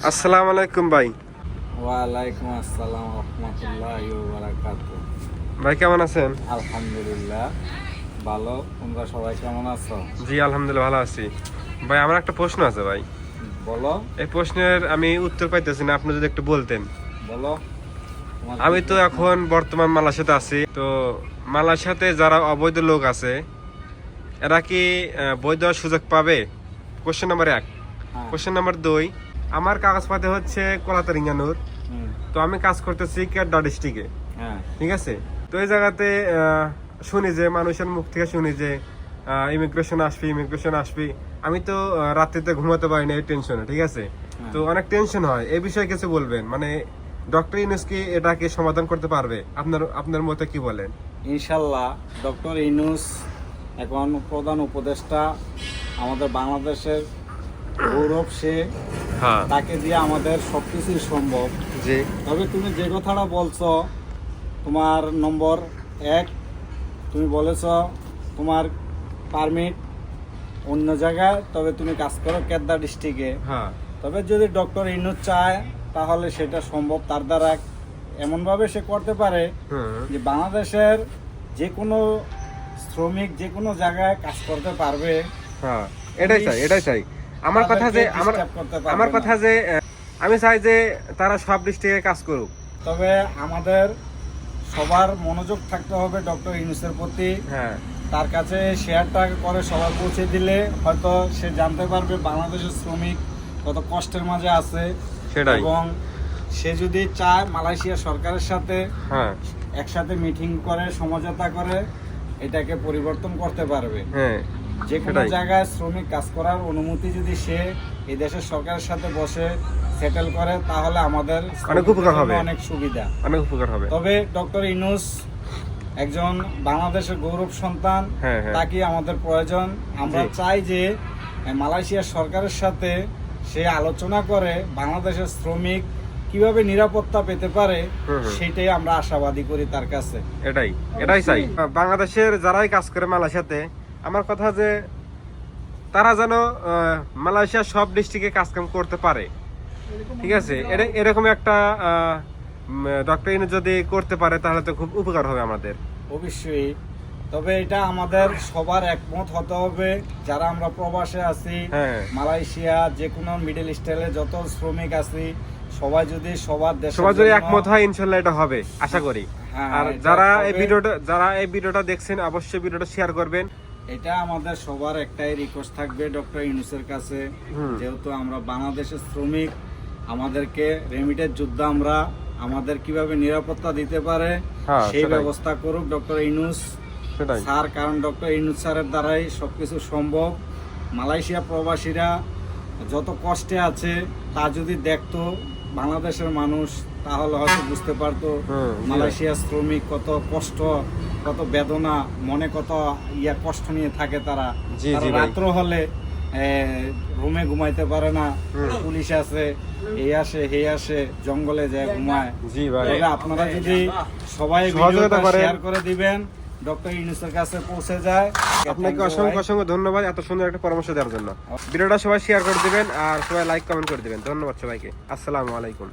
আসসালামু আলাইকুম ভাই। ওয়ালাইকুম আসসালাম রহমতুল্লাহি ওয়া বারাকাতুহু। ভাই কেমন আছেন? আলহামদুলিল্লাহ ভালো। তোমরা সবাই কেমন আছো? জি আলহামদুলিল্লাহ ভালো আছি। ভাই আমার একটা প্রশ্ন আছে ভাই। বলো এই প্রশ্নের আমি উত্তর পাইতেছি না, আপনি যদি একটু বলতেন। বলো। তোমার আমি কি তো প্রশ্ন? এখন বর্তমান মালয়েশিয়াতে আছি, তো মালয়েশিয়াতে যারা অবৈধ লোক আছে এরা কি বৈধ হওয়ার সুযোগ পাবে? Question number 1। হ্যাঁ, কোশ্চেন নাম্বার 2, আমার কাগজপাতি হচ্ছে কোলাতারিঙ্গানুর, হুম, তো আমি কাজ করতেছি কেডা ডিস্ট্রিক্টে, হ্যাঁ, ঠিক আছে? তো এই জায়গাতে শুনি যে মানুষের মুখ থেকে শুনি যে ইমিগ্রেশন আসবি। আমি তো রাত্রিতে ঘুমাতে পারি না এই টেনশনে, ঠিক আছে? তো অনেক টেনশন হয়। এই বিষয়ে কিছু বলবেন, মানে ডক্টর ইউনূস কি এটাকে সমাধান করতে পারবে? আপনার মতে কি বলেন? ইনশাল্লাহ ডক্টর ইউনূস এখন প্রধান উপদেষ্টা, আমাদের বাংলাদেশের গৌরব। সে হ্যাঁ তাকে দিয়ে আমাদের সবকিছুই সম্ভব। জি তবে তুমি যে কথাটা বলছো, তোমার নম্বর 1, তুমি বলেছ তোমার পারমিট অন্য জায়গায়, তবে তুমি কাজ করো কেদ্দা ডিস্ট্রিক্টে। হ্যাঁ তবে যদি ডক্টর ইউনূস চায় তাহলে সেটা সম্ভব। তার দ্বারা এমনভাবে সে করতে পারে হুম যে বাংলাদেশের যে কোনো শ্রমিক যে কোনো জায়গায় কাজ করতে পারবে। হ্যাঁ এটাই চাই। আমার কথা যে তাদেরকে disturb করতে পারবে আমার না। কথা যে আমি চাই যে তারা সব ডিস্ট্রিক্টে কাজ করুক। তবে আমাদের সবার মনোযোগ থাকতে হবে ডক্টর ইউনূসের প্রতি। হ্যাঁ তার কাছে শেয়ারটা করে সবাই পৌঁছে দিলে হয়তো সে জানতে পারবে বাংলাদেশের শ্রমিক কত কষ্টের মাঝে আছে। সেটাই। এবং সে যদি চায় মালয়েশিয়া সরকারের সাথে হ্যাঁ একসাথে মিটিং করে সমঝোতা করে এটাকে পরিবর্তন করতে পারবে। হ্যাঁ যে কোনো সেটাই। জায়গায় শ্রমিক কাজ করার অনুমতি যদি সে এই দেশের সরকারের সাথে বসে সেটেল করে তাহলে আমাদের অনেক উপকার হবে। অনেক সুবিধা। অনেক উপকার হবে। তবে ডক্টর ইউনূস একজন বাংলাদেশের গৌরব সন্তান, হ্যাঁ, হ্যাঁ। তাকে আমাদের প্রয়োজন। আমরা জি। চাই যে মালয়েশিয়ার সরকারের সাথে সে আলোচনা করে বাংলাদেশের শ্রমিক কিভাবে নিরাপত্তা পেতে পারে হুম, হুম। সেটাই আমরা আশাবাদী করি তার কাছে। এটাই চাই। বাংলাদেশের যারাই কাজ করে মালয়েশিয়াতে, আমার কথা যে তারা যেন মালয়েশিয়ার সব ডিস্ট্রিক্টে কাজ কাম করতে পারে, ঠিক আছে? এরকম একটা ডক্টর ইউনূস যদি করতে পারে তাহলে তো খুব উপকার হবে আমাদের। অবশ্যই। তবে এটা আমাদের সবার একমত হতে হবে, যারা আমরা প্রবাসে আছি, হ্যাঁ। মালয়েশিয়া যে কোনো মিডল ইস্টের যত শ্রমিক আছি, সবাই যদি সবার দেশে সবাই যদি একমত হয় ইনশাল্লাহ এটা হবে আশা করি। হ্যাঁ, আর এটা যারা হবে। এই ভিডিওটা দেখছেন অবশ্যই ভিডিওটা শেয়ার করবেন। এটা আমাদের সবার একটাই রিকোয়েস্ট থাকবে ডক্টর ইউনূসের কাছে, হুম। যেহেতু আমরা বাংলাদেশের শ্রমিক, আমাদেরকে রেমিটেড যুদ্ধ আমরা আমাদের কিভাবে নিরাপত্তা দিতে পারে হ্যাঁ, সেই সেটাই। ব্যবস্থা করুক ডক্টর ইউনূস সেটাই। স্যার। কারণ ডক্টর ইউনূস স্যারের দ্বারাই সবকিছু সম্ভব। মালয়েশিয়া প্রবাসীরা যত কষ্টে আছে তা যদি দেখতো বাংলাদেশের মানুষ তাহলে হয়তো বুঝতে পারতো জি। মালয়েশিয়ার শ্রমিক কত কষ্ট, কত বেদনা, মনে কত কষ্ট নিয়ে থাকে তারা। জি, তারা জি ভাই। রাত্র হলে রুমে ঘুমাইতে পারে না, হুম। পুলিশ আছে, এই আসে হে আসে, জঙ্গলে যায় ঘুমায়। জি ভাই। তবে আপনারা যদি সবাই সহযোগিতা করেন। শেয়ার করে দিবেন ডক্টর ইউনূসের কাছে পৌঁছে যায়। আপনাকে অসংখ্য ধন্যবাদ এত সুন্দর একটা পরামর্শ দেওয়ার জন্য। ভিডিওটা সবাই শেয়ার করে দিবেন আর সবাই লাইক কমেন্ট করে দিবেন। ধন্যবাদ সবাইকে। আসসালামু আলাইকুম।